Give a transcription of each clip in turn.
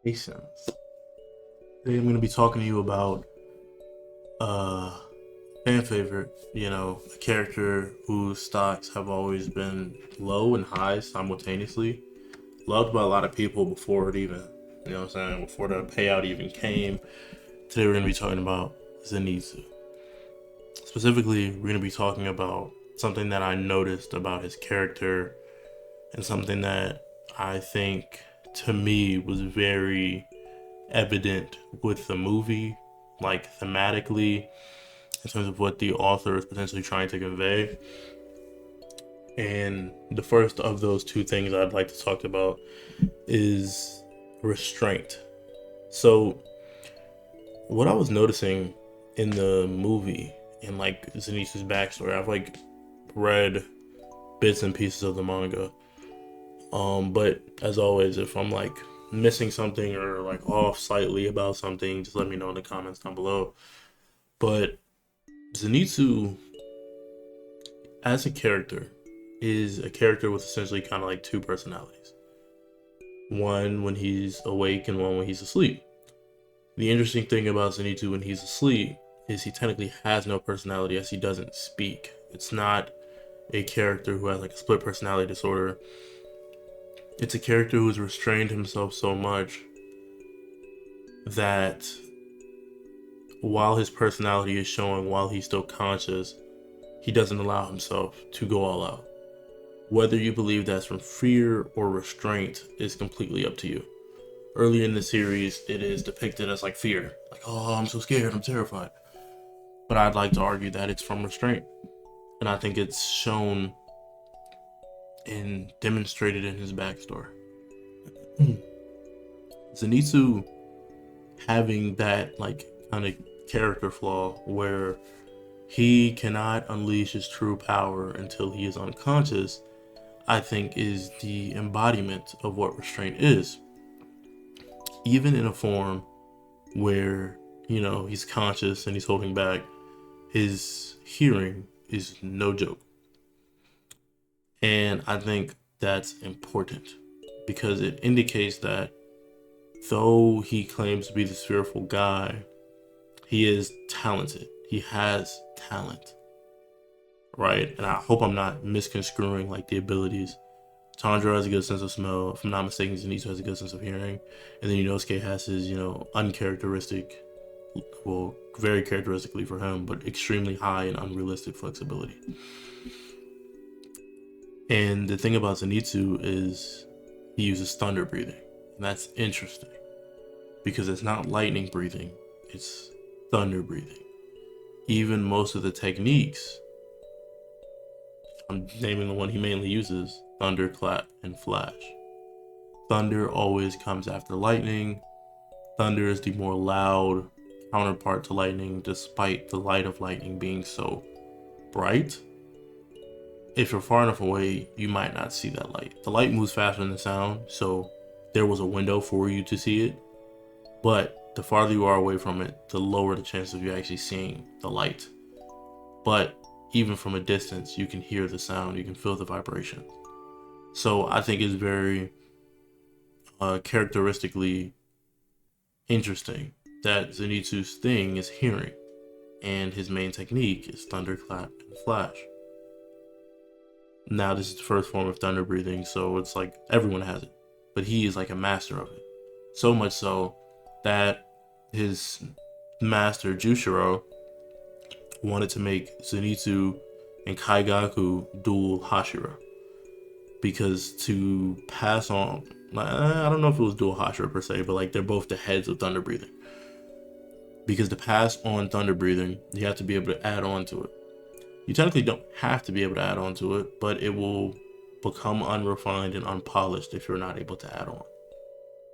Patience. Today I'm going to be talking to you about a fan favorite, a character whose stocks have always been low and high simultaneously. Loved by a lot of people before it even, before the payout even came. Today we're going to be talking about Zenitsu. Specifically, we're going to be talking about something that I noticed about his character and something that I think to me was very evident with the movie, like thematically, in terms of what the author is potentially trying to convey. And the first of those two things I'd like to talk about is restraint. So, what I was noticing in the movie and like Zenitsu's backstory, I've like read bits and pieces of the manga. But as always, if I'm like missing something or like off slightly about something, just let me know in the comments down below. But Zenitsu, as a character, is a character with essentially kind of like two personalities. One when he's awake and one when he's asleep. The interesting thing about Zenitsu when he's asleep is he technically has no personality as he doesn't speak. It's not a character who has like a split personality disorder. It's a character who's restrained himself so much that while his personality is showing, while he's still conscious, he doesn't allow himself to go all out. Whether you believe that's from fear or restraint is completely up to you. Early in the series, it is depicted as like fear, like, oh, I'm so scared, I'm terrified. But I'd like to argue that it's from restraint. And I think it's shown and demonstrated in his backstory. Zenitsu having that like kind of character flaw where he cannot unleash his true power until he is unconscious, I think is the embodiment of what restraint is. Even in a form where, he's conscious and he's holding back, his hearing is no joke. And I think that's important because it indicates that though he claims to be this fearful guy, he is talented. He has talent, right? And I hope I'm not misconstruing like the abilities. Tanjiro has a good sense of smell. If I'm not mistaken, Zenitsu has a good sense of hearing. And then Inosuke has his, uncharacteristic, well, very characteristically for him, but extremely high and unrealistic flexibility. And the thing about Zenitsu is he uses thunder breathing. And that's interesting because it's not lightning breathing, it's thunder breathing. Even most of the techniques, I'm naming the one he mainly uses, thunder, clap, and flash. Thunder always comes after lightning. Thunder is the more loud counterpart to lightning, despite the light of lightning being so bright. If you're far enough away, you might not see that light. The light moves faster than the sound, so there was a window for you to see it. But the farther you are away from it, the lower the chance of you actually seeing the light. But even from a distance, you can hear the sound, you can feel the vibration. So I think it's very characteristically interesting that Zenitsu's thing is hearing, and his main technique is thunderclap and flash. Now this is the first form of thunder breathing, so it's like everyone has it, but he is like a master of it. So much so that his master Jushiro wanted to make Zenitsu and Kaigaku dual Hashira, because to pass on, I don't know if it was dual Hashira per se, but like they're both the heads of thunder breathing. Because to pass on thunder breathing, you have to be able to add on to it. You technically don't have to be able to add on to it, but it will become unrefined and unpolished if you're not able to add on,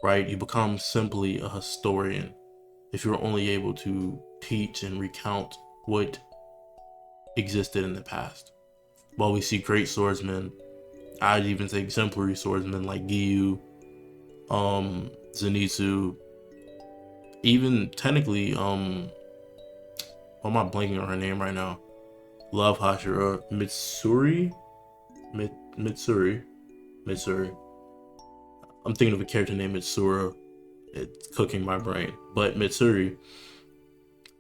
right? You become simply a historian if you're only able to teach and recount what existed in the past. While we see great swordsmen, I'd even say exemplary swordsmen like Giyu, Zenitsu, even technically, why am I blanking on her name right now? Love Hashira, Mitsuri. I'm thinking of a character named Mitsura. It's cooking my brain. But Mitsuri,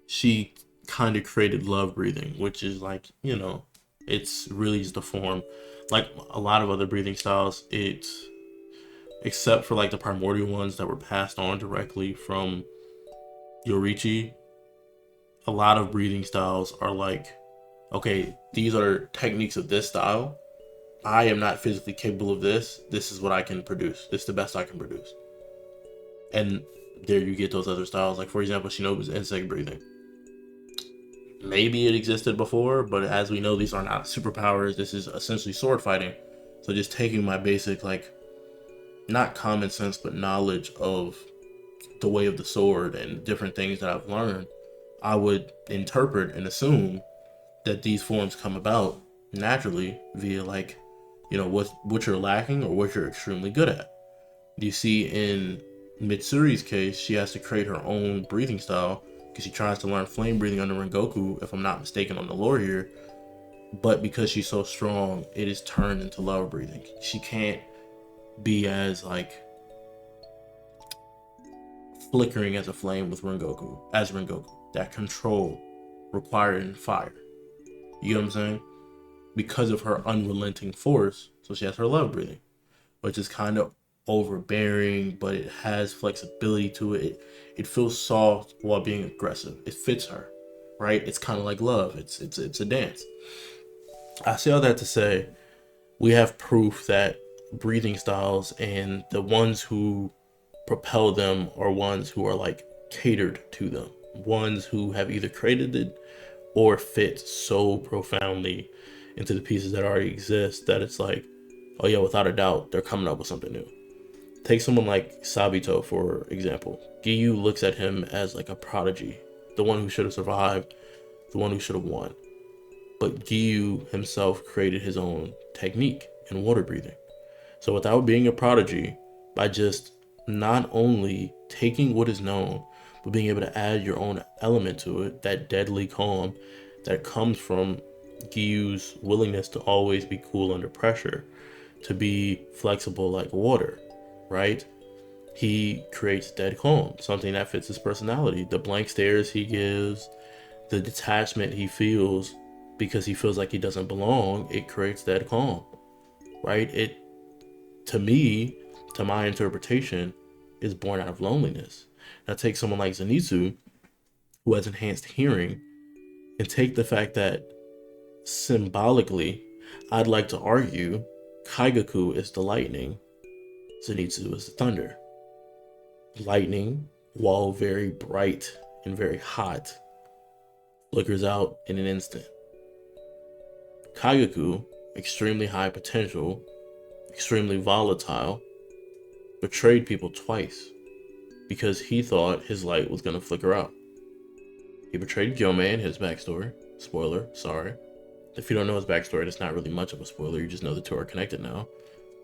she kind of created love breathing, which is like, it's really just a form. Like a lot of other breathing styles, it's except for like the primordial ones that were passed on directly from Yorichi, a lot of breathing styles are like, okay, these are techniques of this style. I am not physically capable of this. This is what I can produce. This is the best I can produce. And there you get those other styles. Like, for example, Shinobu's insect breathing. Maybe it existed before, but as we know, these are not superpowers. This is essentially sword fighting. So just taking my basic, like, not common sense, but knowledge of the way of the sword and different things that I've learned, I would interpret and assume that these forms come about naturally via, like, what you're lacking or what you're extremely good at. You see in Mitsuri's case, she has to create her own breathing style because she tries to learn flame breathing under Rengoku, if I'm not mistaken on the lore here. But because she's so strong, it is turned into love breathing. She can't be as like flickering as a flame with Rengoku. That control required in fire. You know what I'm saying? Because of her unrelenting force, so she has her love breathing, which is kind of overbearing, but it has flexibility to it. It feels soft while being aggressive. It fits her, right? It's kind of like love. It's a dance. I say all that to say we have proof that breathing styles and the ones who propel them are ones who are like catered to them, ones who have either created it or fit so profoundly into the pieces that already exist that it's like, oh yeah, without a doubt, they're coming up with something new. Take someone like Sabito, for example. Giyu looks at him as like a prodigy, the one who should have survived, the one who should have won. But Giyu himself created his own technique in water breathing. So without being a prodigy, by just not only taking what is known, but being able to add your own element to it, that deadly calm that comes from Giyu's willingness to always be cool under pressure, to be flexible like water, right? He creates dead calm, something that fits his personality. The blank stares he gives, the detachment he feels because he feels like he doesn't belong, it creates dead calm, right? It, to me, to my interpretation, is born out of loneliness. Now take someone like Zenitsu, who has enhanced hearing, and take the fact that symbolically, I'd like to argue Kaigaku is the lightning, Zenitsu is the thunder. Lightning, while very bright and very hot, flickers out in an instant. Kaigaku, extremely high potential, extremely volatile, betrayed people twice because he thought his light was going to flicker out. He betrayed Gyomei in his backstory. Spoiler, sorry. If you don't know his backstory, it's not really much of a spoiler. You just know the two are connected now.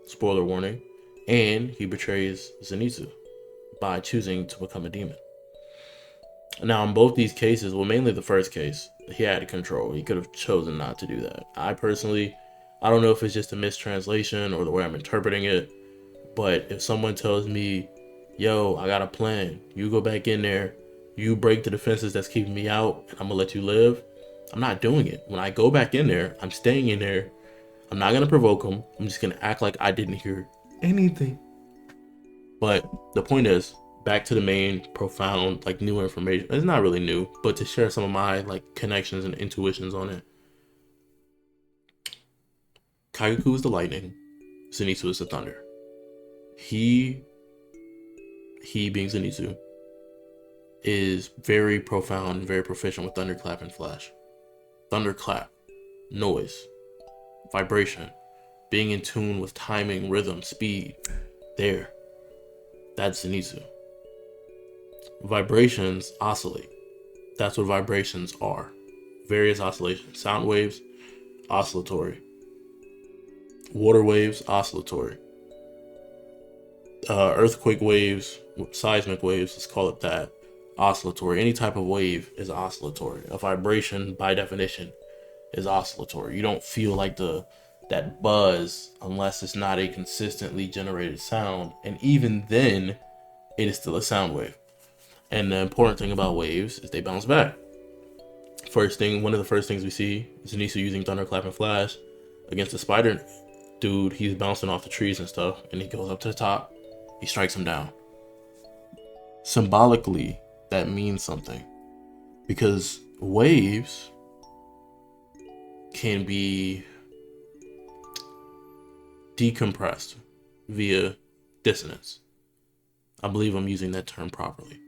Spoiler warning. And he betrays Zenitsu by choosing to become a demon. Now, in both these cases, well, mainly the first case, he had control. He could have chosen not to do that. I personally, I don't know if it's just a mistranslation or the way I'm interpreting it, but if someone tells me, yo, I got a plan, you go back in there, you break the defenses that's keeping me out, and I'm gonna let you live, I'm not doing it. When I go back in there, I'm staying in there. I'm not gonna provoke him. I'm just gonna act like I didn't hear anything. But the point is, back to the main profound, like, new information. It's not really new, but to share some of my like connections and intuitions on it. Kaigaku is the lightning, Zenitsu is the thunder. He being Zenitsu, is very profound and very proficient with thunderclap and flash. Thunderclap, noise, vibration, being in tune with timing, rhythm, speed. There, that's Zenitsu. Vibrations oscillate. That's what vibrations are. Various oscillations. Sound waves, oscillatory. Water waves, oscillatory. Earthquake waves, seismic waves, let's call it that, oscillatory. Any type of wave is oscillatory. A vibration, by definition, is oscillatory. You don't feel like that buzz unless it's not a consistently generated sound. And even then, it is still a sound wave. And the important thing about waves is they bounce back. One of the first things we see is Zenitsu using Thunderclap and Flash against the spider dude. He's bouncing off the trees and stuff, and he goes up to the top. He strikes him down. Symbolically, that means something, because waves can be decompressed via dissonance. I believe I'm using that term properly.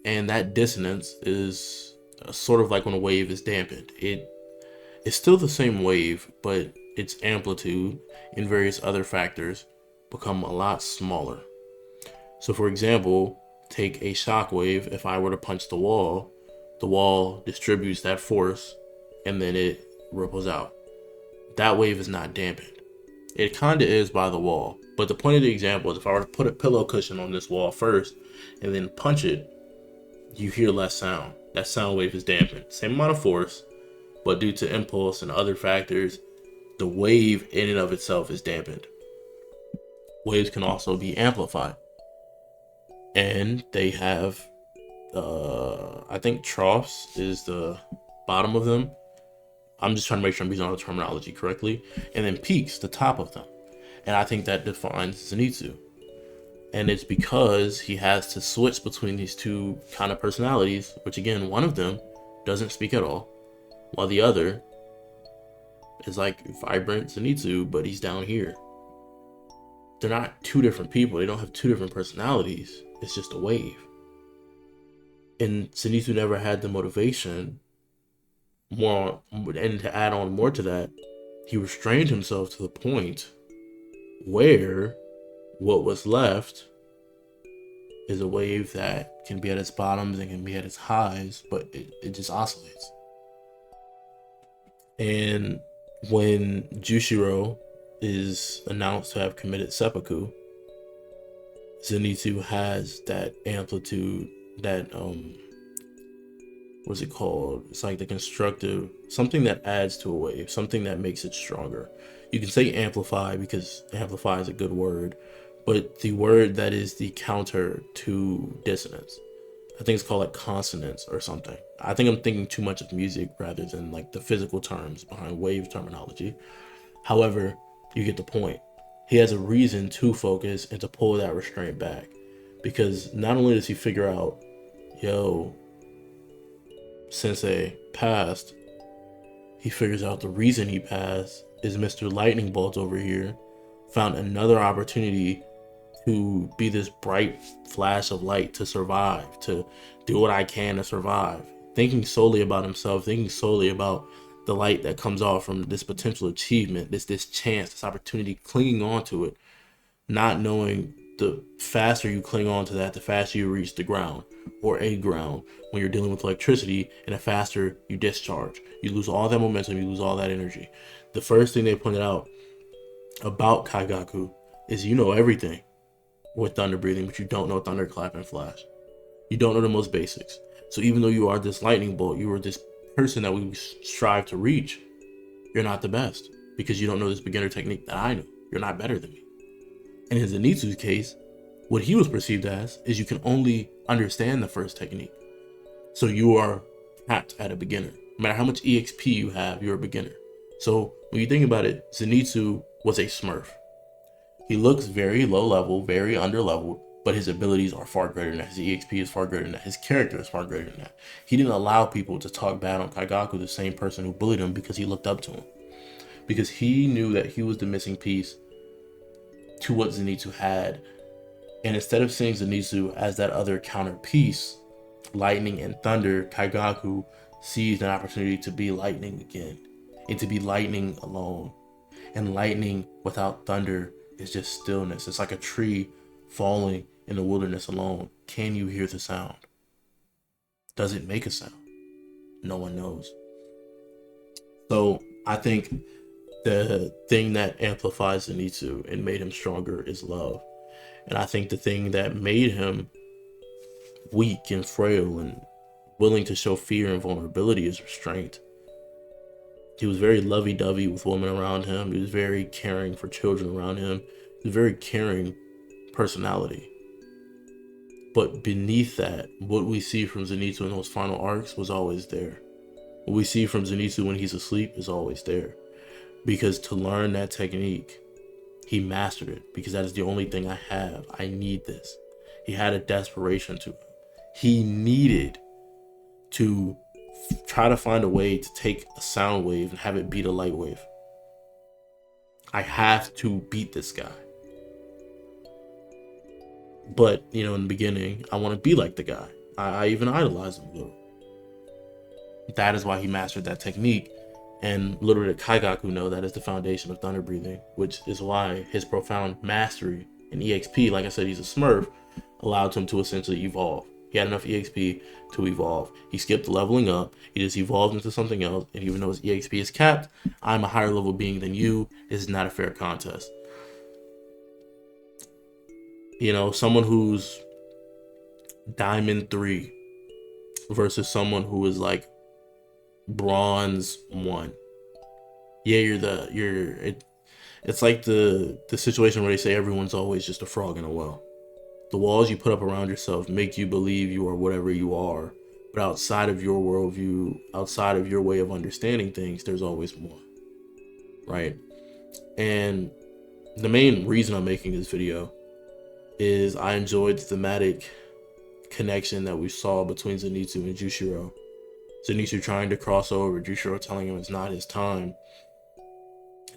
And that dissonance is sort of like when a wave is dampened. It's still the same wave, but its amplitude and various other factors become a lot smaller. So for example, take a shock wave. If I were to punch the wall distributes that force and then it ripples out. That wave is not dampened. It kind of is by the wall. But the point of the example is if I were to put a pillow cushion on this wall first and then punch it, you hear less sound. That sound wave is dampened. Same amount of force, but due to impulse and other factors, the wave in and of itself is dampened. Waves can also be amplified. And they have, I think troughs is the bottom of them. I'm just trying to make sure I'm using all the terminology correctly. And then peaks, the top of them. And I think that defines Zenitsu. And it's because he has to switch between these two kind of personalities, which again, one of them doesn't speak at all, while the other is like vibrant Zenitsu, but he's down here. They're not two different people. They don't have two different personalities. It's just a wave. And Zenitsu never had the motivation more, and to add on more to that, he restrained himself to the point where what was left is a wave that can be at its bottoms and can be at its highs, but it just oscillates. And when Jushiro is announced to have committed seppuku, Zenitsu has that amplitude, that what's it called? It's like the constructive, something that adds to a wave, something that makes it stronger. You can say amplify because amplify is a good word, but the word that is the counter to dissonance, I think it's called like consonance or something. I think I'm thinking too much of music rather than like the physical terms behind wave terminology. However, you get the point. He has a reason to focus and to pull that restraint back, because not only does he figure out, yo, Sensei passed, he figures out the reason he passed is Mr. Lightning Bolt over here found another opportunity to be this bright flash of light, to survive, to do what I can to survive. Thinking solely about himself, thinking solely about the light that comes off from this potential achievement, this chance, this opportunity, clinging on to it, not knowing the faster you cling on to that, the faster you reach the ground or a ground when you're dealing with electricity, and the faster you discharge. You lose all that momentum, you lose all that energy. The first thing they pointed out about Kaigaku is you know everything with thunder breathing, but you don't know thunderclap and flash. You don't know the most basics. So even though you are this lightning bolt, you are this person that we strive to reach, you're not the best because you don't know this beginner technique that I know. You're not better than me. And in Zenitsu's case, what he was perceived as is you can only understand the first technique. So you are capped at a beginner. No matter how much EXP you have, you're a beginner. So when you think about it, Zenitsu was a smurf. He looks very low level, very under leveled, but his abilities are far greater than that. His EXP is far greater than that. His character is far greater than that. He didn't allow people to talk bad on Kaigaku, the same person who bullied him, because he looked up to him. Because he knew that he was the missing piece to what Zenitsu had. And instead of seeing Zenitsu as that other counter piece, lightning and thunder, Kaigaku seized an opportunity to be lightning again, and to be lightning alone. And lightning without thunder is just stillness. It's like a tree falling in the wilderness alone. Can you hear the sound? Does it make a sound? No one knows. So I think the thing that amplifies Zenitsu and made him stronger is love. And I think the thing that made him weak and frail and willing to show fear and vulnerability is restraint. He was very lovey-dovey with women around him. He was very caring for children around him. He was a very caring personality. But beneath that, what we see from Zenitsu in those final arcs was always there. What we see from Zenitsu when he's asleep is always there. Because to learn that technique, he mastered it. Because that is the only thing I have. I need this. He had a desperation to it. He needed to try to find a way to take a sound wave and have it beat a light wave. I have to beat this guy. But, in the beginning, I want to be like the guy. I even idolize him a little. That is why he mastered that technique. And literally the Kaigaku know that is the foundation of thunder breathing, which is why his profound mastery in EXP, like I said, he's a Smurf, allowed him to essentially evolve. He had enough EXP to evolve. He skipped leveling up. He just evolved into something else. And even though his EXP is capped, I'm a higher level being than you. This is not a fair contest. Someone who's Diamond 3 versus someone who is like Bronze 1. Yeah, it's like the situation where they say everyone's always just a frog in a well. The walls you put up around yourself make you believe you are whatever you are, but outside of your worldview, outside of your way of understanding things, there's always more, right? And the main reason I'm making this video is I enjoyed the thematic connection that we saw between Zenitsu and Jushiro. Zenitsu trying to cross over, Jushiro telling him it's not his time.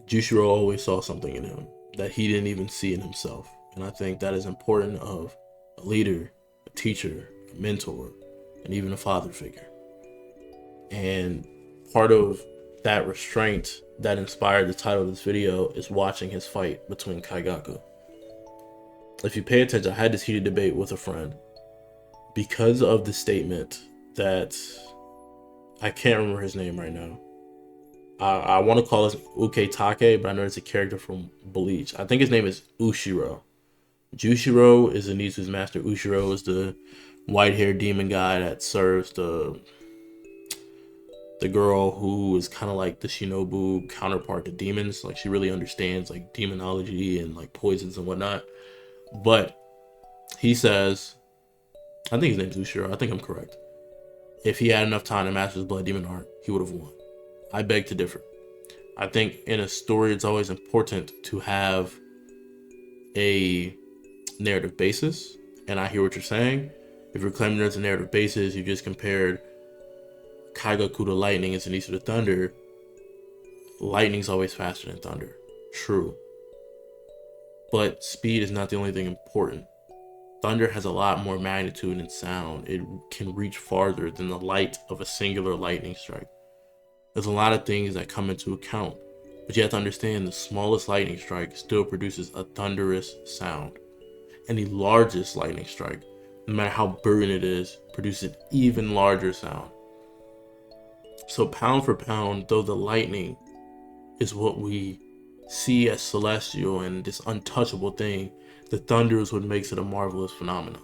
Jushiro always saw something in him that he didn't even see in himself. And I think that is important of a leader, a teacher, a mentor, and even a father figure. And part of that restraint that inspired the title of this video is watching his fight between Kaigaku. If you pay attention, I had this heated debate with a friend because of the statement that I can't remember his name right now. I want to call it Uketake, but I know it's a character from Bleach. I think his name is Ushiro. Jushiro is Zenitsu's master. Ushiro is the white-haired demon guy that serves the girl who is kind of like the Shinobu counterpart to demons. Like, she really understands like demonology and like poisons and whatnot. But he says, I think his name's Ushiro. I think I'm correct. If he had enough time to master his blood demon art, he would have won. I beg to differ. I think in a story, it's always important to have a narrative basis. And I hear what you're saying. If you're claiming there's a narrative basis, you just compared Kaigaku to lightning and Zenitsu to thunder. Lightning's always faster than thunder. True. But speed is not the only thing important. Thunder has a lot more magnitude and sound. It can reach farther than the light of a singular lightning strike. There's a lot of things that come into account, but you have to understand the smallest lightning strike still produces a thunderous sound. And the largest lightning strike, no matter how brilliant it is, produces an even larger sound. So pound for pound, though the lightning is what we see as celestial and this untouchable thing, the thunder is what makes it a marvelous phenomenon.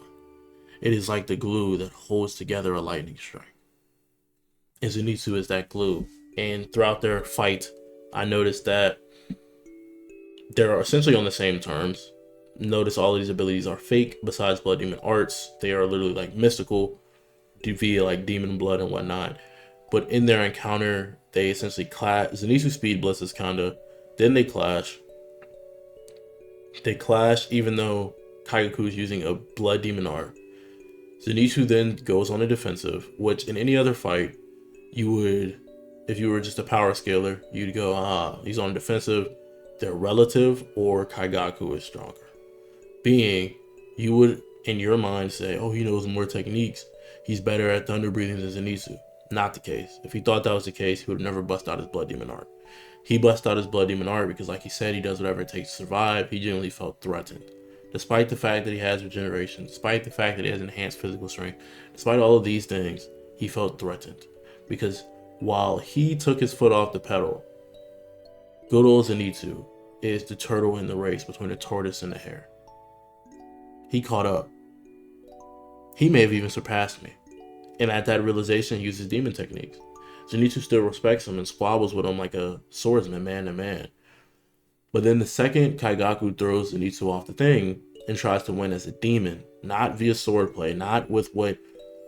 It is like the glue that holds together a lightning strike. And Zenitsu is that glue. And throughout their fight, I noticed that they're essentially on the same terms. Notice all of these abilities are fake besides blood demon arts. They are literally like mystical via like demon blood and whatnot. But in their encounter, they essentially clash. Zenitsu speed blesses kinda. Then they clash. They clash even though Kaigaku is using a blood demon art. Zenitsu then goes on a defensive, which in any other fight, you would, if you were just a power scaler, you'd go, he's on defensive, they're relative, or Kaigaku is stronger. Being, you would, in your mind, say, he knows more techniques, he's better at thunder breathing than Zenitsu. Not the case. If he thought that was the case, he would have never bust out his blood demon art. He bust out his blood demon art because, like he said, he does whatever it takes to survive. He genuinely felt threatened. Despite the fact that he has regeneration, despite the fact that he has enhanced physical strength, despite all of these things, he felt threatened. Because while he took his foot off the pedal, good old Zenitsu is the turtle in the race between the tortoise and the hare. He caught up. He may have even surpassed me. And at that realization, he uses demon techniques. Zenitsu still respects him and squabbles with him like a swordsman, man to man. But then the second Kaigaku throws Zenitsu off the thing, and tries to win as a demon, not via swordplay, not with what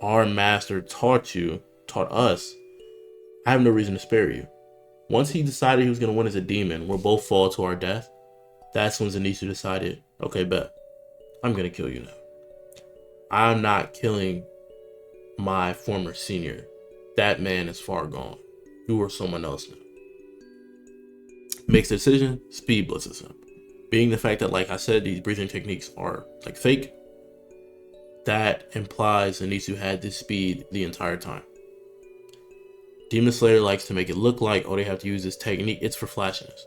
our master taught us, I have no reason to spare you. Once he decided he was going to win as a demon, we'll both fall to our death. That's when Zenitsu decided, okay, bet, I'm going to kill you now. I'm not killing my former senior. That man is far gone. You are someone else now. Makes the decision, speed blitzes him. Being the fact that, like I said, these breathing techniques are like fake, that implies Zenitsu had this speed the entire time. Demon Slayer likes to make it look like, oh, they have to use this technique. It's for flashiness.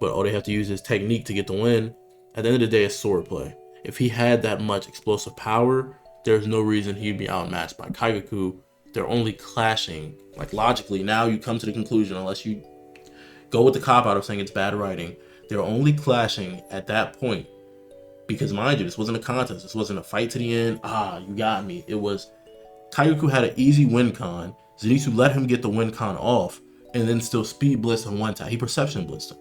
But oh, they have to use this technique to get the win. At the end of the day, it's swordplay. If he had that much explosive power, there's no reason he'd be outmatched by Kaigaku. They're only clashing. Like, logically, now you come to the conclusion, unless you go with the cop-out of saying it's bad writing, they're only clashing at that point. Because, mind you, this wasn't a contest. This wasn't a fight to the end. You got me. It was Kaigaku had an easy win con. Zenitsu let him get the win con off, and then still speed blitzed him one time. He perception blitzed him.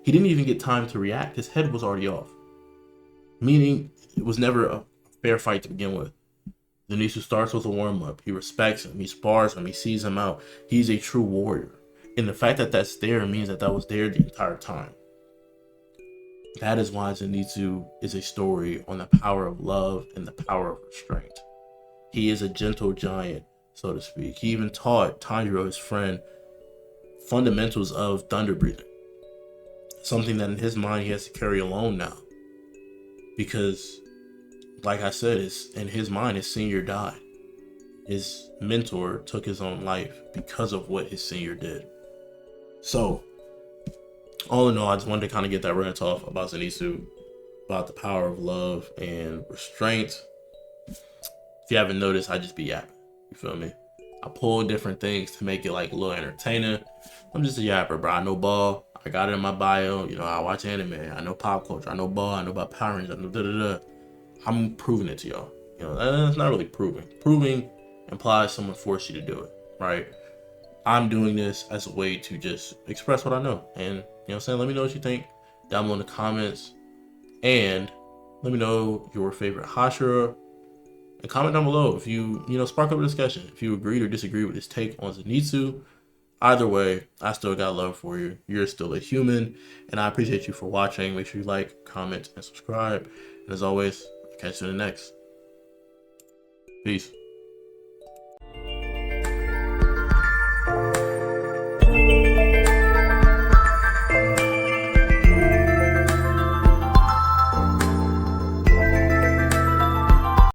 He didn't even get time to react. His head was already off. Meaning, it was never a fair fight to begin with. Zenitsu starts with a warm-up. He respects him. He spars him. He sees him out. He's a true warrior. And the fact that that's there means that that was there the entire time. That is why Zenitsu is a story on the power of love and the power of restraint. He is a gentle giant, so to speak. He even taught Tanjiro, his friend, fundamentals of thunder breathing. Something that in his mind he has to carry alone now. Because, like I said, in his mind, his senior died. His mentor took his own life because of what his senior did. So, all in all, I just wanted to kind of get that rant off about Zenitsu, about the power of love and restraint. If you haven't noticed, I just be yapping. You feel me? I pull different things to make it like a little entertaining. I'm just a yapper, bro. I know ball. I got it in my bio. You know, I watch anime. I know pop culture. I know ball. I know about Power Rangers. I know da-da-da. I'm proving it to y'all. You know, that's not really proving. Proving implies someone forced you to do it, right? I'm doing this as a way to just express what I know. And, you know what I'm saying? Let me know what you think down below in the comments. And let me know your favorite Hashira. And comment down below if you spark up a discussion. If you agreed or disagreed with this take on Zenitsu. Either way, I still got love for you. You're still a human. And I appreciate you for watching. Make sure you like, comment, and subscribe. And as always, catch you in the next. Peace.